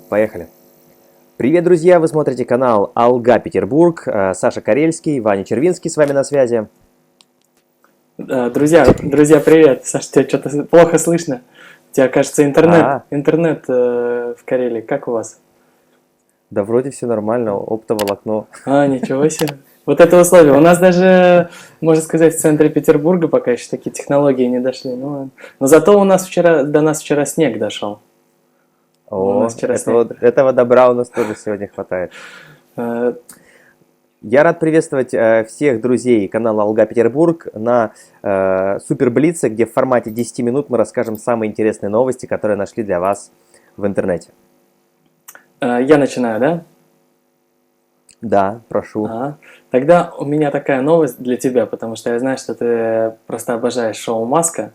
Поехали. Привет, друзья! Вы смотрите канал Алга Петербург. Саша Карельский, Ваня Червинский с вами на связи. Друзья, привет! Саша, тебя что-то плохо слышно? У тебя, кажется, интернет в Карелии. Как у вас? Да вроде все нормально, оптоволокно. Ничего себе. Вот это условие. У нас даже, можно сказать, в центре Петербурга пока еще такие технологии не дошли. Но зато до нас вчера снег дошел. Этого добра у нас тоже сегодня хватает. Я рад приветствовать всех друзей канала Алга Петербург на Супер Блице, где в формате 10 минут мы расскажем самые интересные новости, которые нашли для вас в интернете. Я начинаю, да? Да, прошу. Тогда у меня такая новость для тебя, потому что я знаю, что ты просто обожаешь шоу «Маска».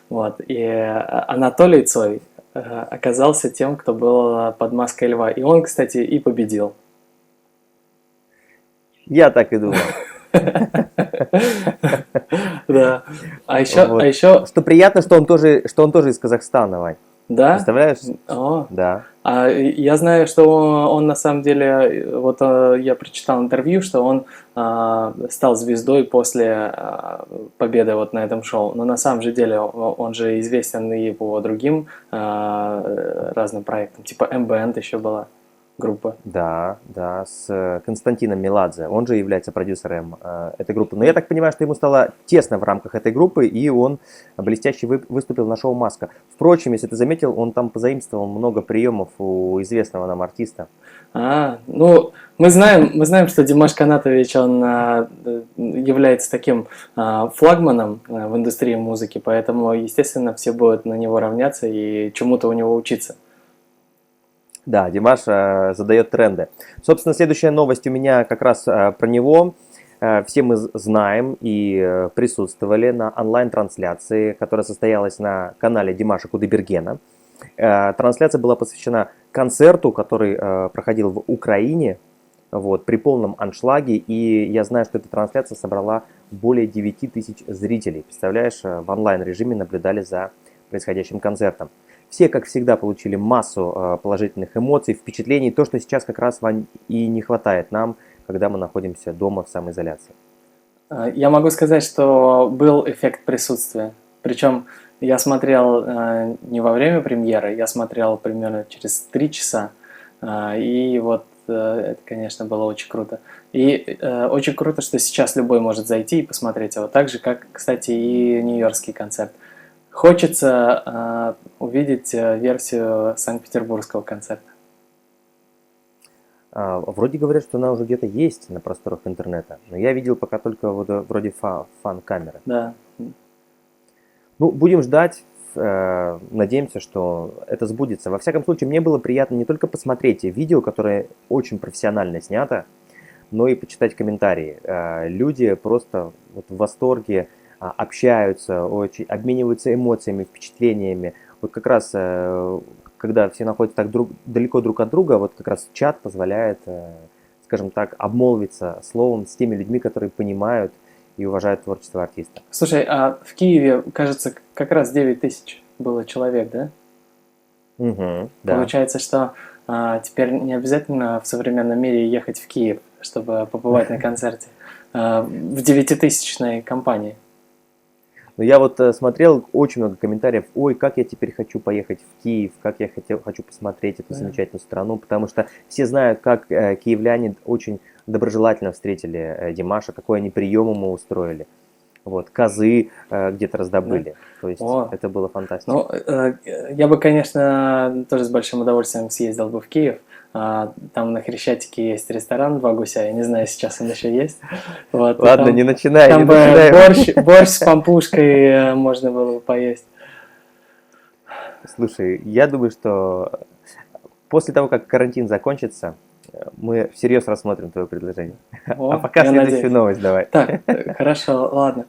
Вот, и Анатолий Цой оказался тем, кто был под маской льва. И он, кстати, и победил. Я так и думал. Да. А еще... Что приятно, что он тоже из Казахстана, Вань. Да? Представляешь? Да. Я знаю, что он на самом деле, вот я прочитал интервью, что он стал звездой после победы вот на этом шоу. Но на самом же деле он же известен и по другим разным проектам. Типа M-Band еще была группа. Да, с Константином Меладзе. Он же является продюсером этой группы. Но я так понимаю, что ему стало тесно в рамках этой группы, и он блестяще выступил на шоу «Маска». Впрочем, если ты заметил, он там позаимствовал много приемов у известного нам артиста. Мы знаем, что Димаш Канатович, он является таким флагманом в индустрии музыки, поэтому, естественно, все будут на него равняться и чему-то у него учиться. Да, Димаш задает тренды. Собственно, следующая новость у меня как раз про него. Все мы знаем и присутствовали на онлайн-трансляции, которая состоялась на канале Димаша Кудайбергена. Трансляция была посвящена концерту, который проходил в Украине, при полном аншлаге. И я знаю, что эта трансляция собрала более 9 тысяч зрителей. Представляешь, в онлайн-режиме наблюдали за происходящим концертом. Все, как всегда, получили массу положительных эмоций, впечатлений. То, что сейчас как раз, Вань, и не хватает нам, когда мы находимся дома в самоизоляции. Я могу сказать, что был эффект присутствия. Причем я смотрел не во время премьеры, я смотрел примерно через 3 часа. И вот это, конечно, было очень круто. И очень круто, что сейчас любой может зайти и посмотреть его. Так же, как, кстати, и нью-йоркский концерт. Хочется увидеть версию санкт-петербургского концерта. Вроде говорят, что она уже где-то есть на просторах интернета, но я видел пока только вроде фан-камеры. Да. Будем ждать, надеемся, что это сбудется. Во всяком случае, мне было приятно не только посмотреть видео, которое очень профессионально снято, но и почитать комментарии. Люди просто в восторге, общаются, обмениваются эмоциями, впечатлениями. Вот как раз, когда все находятся так далеко друг от друга, вот как раз чат позволяет, скажем так, обмолвиться словом с теми людьми, которые понимают и уважают творчество артиста. Слушай, а в Киеве, кажется, как раз 9 тысяч было человек, да? Да. Получается, что теперь не обязательно в современном мире ехать в Киев, чтобы побывать на концерте в 9-тысячной компании. Но я вот смотрел очень много комментариев: ой, как я теперь хочу поехать в Киев, как я хочу посмотреть эту замечательную страну, потому что все знают, как киевляне очень доброжелательно встретили Димаша, какой они прием ему устроили. Козы где-то раздобыли. То есть это было фантастика. Я бы, конечно, тоже с большим удовольствием съездил бы в Киев. Там на Хрещатике есть ресторан «Два гуся». Я не знаю, сейчас он еще есть. Ладно, не начинай. Там борщ с пампушкой можно было бы поесть. Слушай, я думаю, что после того, как карантин закончится, мы всерьез рассмотрим твое предложение. А пока следующую новость давай. Так, хорошо, ладно.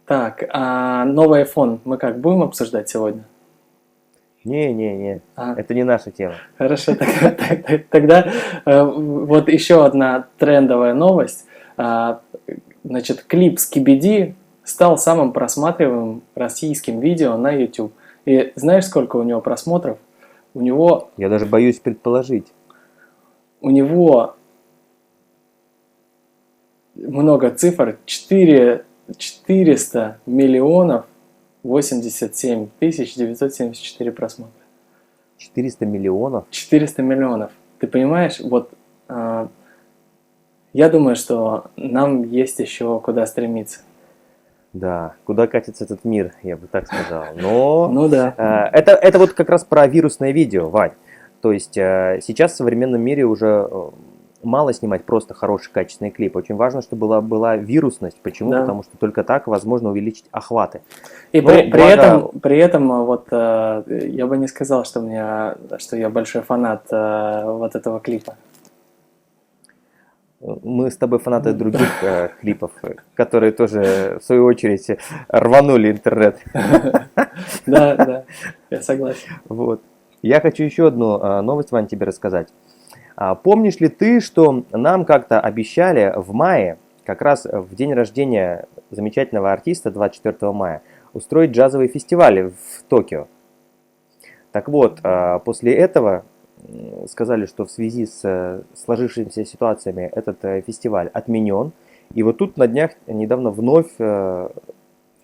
Новый iPhone мы как, будем обсуждать сегодня? Не, это не наша тема. Хорошо, тогда вот еще одна трендовая новость. Значит, клип «Скибиди» стал самым просматриваемым российским видео на YouTube. И знаешь, сколько у него просмотров? У него, Я даже боюсь предположить. у него много цифр, 400 миллионов 87 тысяч 974 просмотра. 400 миллионов? 400 миллионов. Ты понимаешь, вот я думаю, что нам есть еще куда стремиться. Да, куда катится этот мир, я бы так сказал. Но Ну да. это вот как раз про вирусное видео, Вань. То есть сейчас в современном мире уже мало снимать просто хороший качественный клип. Очень важно, чтобы была вирусность. Почему? Да. Потому что только так возможно увеличить охваты. И Но при благо- при этом вот я бы не сказал, что что я большой фанат вот этого клипа. Мы с тобой фанаты других клипов, которые тоже, в свою очередь, рванули интернет. Да, да, я согласен. Вот. Я хочу еще одну новость, Вань, тебе рассказать. Помнишь ли ты, что нам как-то обещали в мае, как раз в день рождения замечательного артиста, 24 мая, устроить джазовый фестиваль в Токио? Так вот, после этого сказали, что в связи с сложившимися ситуациями этот фестиваль отменен. И вот тут на днях недавно вновь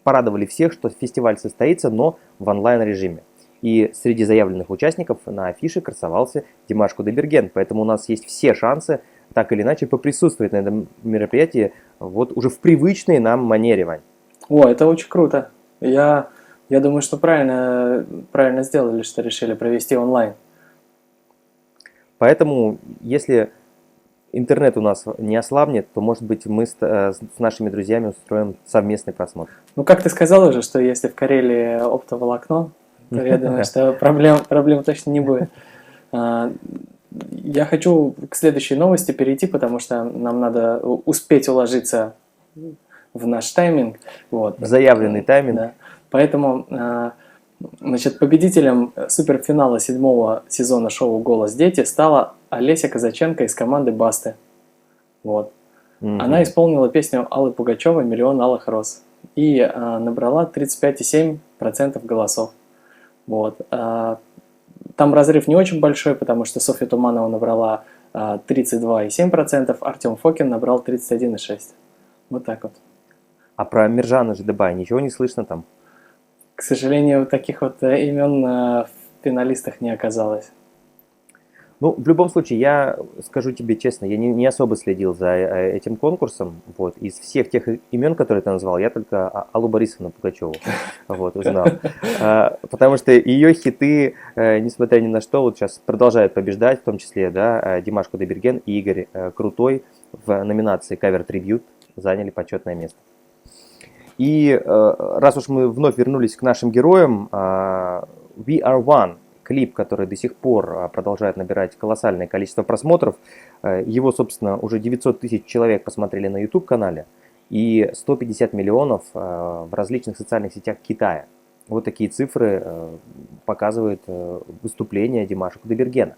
порадовали всех, что фестиваль состоится, но в онлайн-режиме. И среди заявленных участников на афише красовался Димаш Кудайберген. Поэтому у нас есть все шансы так или иначе поприсутствовать на этом мероприятии вот уже в привычной нам манере, Вань. О, это очень круто. Я думаю, что правильно сделали, что решили провести онлайн. Поэтому, если интернет у нас не ослабнет, то, может быть, мы с нашими друзьями устроим совместный просмотр. Ну, как ты сказал уже, что если в Карелии оптоволокно, то я думаю, что проблем точно не будет. Я хочу к следующей новости перейти, потому что нам надо успеть уложиться в наш тайминг. Вот. В заявленный тайминг. Да. Поэтому, значит, победителем суперфинала 7-го сезона шоу «Голос дети» стала Олеся Казаченко из команды «Басты». Вот. Она исполнила песню Аллы Пугачевой «Миллион алых роз» и набрала 35,7% голосов. Вот. Там разрыв не очень большой, потому что Софья Туманова набрала 32,7%, Артем Фокин набрал 31,6%. Вот так вот. А про Миржана Жидебай ничего не слышно там? К сожалению, таких вот имен в финалистах не оказалось. Ну, в любом случае, я скажу тебе честно, я не особо следил за этим конкурсом. Вот. Из всех тех имен, которые ты назвал, я только Аллу Борисовну Пугачеву вот, узнал. Потому что ее хиты, несмотря ни на что, вот сейчас продолжают побеждать, в том числе, да, Димаш Кудайберген и Игорь Крутой в номинации «Кавер Трибьют» заняли почетное место. И раз уж мы вновь вернулись к нашим героям, We Are One, клип, который до сих пор продолжает набирать колоссальное количество просмотров. Его, собственно, уже 900 тысяч человек посмотрели на YouTube-канале и 150 миллионов в различных социальных сетях Китая. Вот такие цифры показывает выступление Димаша Кудайбергена.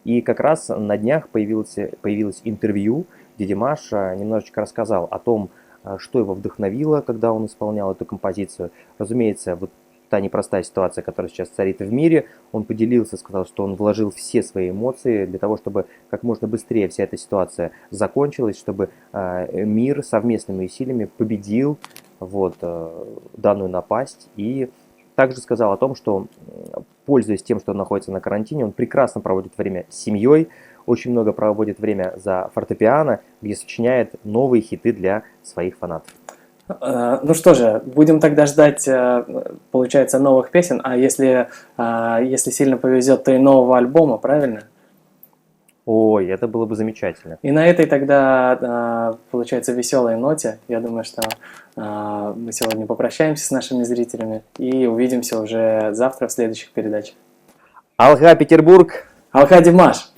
И как раз на днях появилось интервью, где Димаш немножечко рассказал о том, что его вдохновило, когда он исполнял эту композицию. Разумеется, вот та непростая ситуация, которая сейчас царит в мире, он поделился, сказал, что он вложил все свои эмоции для того, чтобы как можно быстрее вся эта ситуация закончилась, чтобы мир совместными усилиями победил вот, данную напасть. И также сказал о том, что, пользуясь тем, что он находится на карантине, он прекрасно проводит время с семьей, очень много проводит время за фортепиано, где сочиняет новые хиты для своих фанатов. Ну что же, будем тогда ждать, получается, новых песен, а если сильно повезет, то и нового альбома, правильно? Ой, это было бы замечательно. И на этой тогда, получается, веселой ноте, я думаю, что мы сегодня попрощаемся с нашими зрителями и увидимся уже завтра в следующих передачах. Алга, Петербург! Алха, Димаш!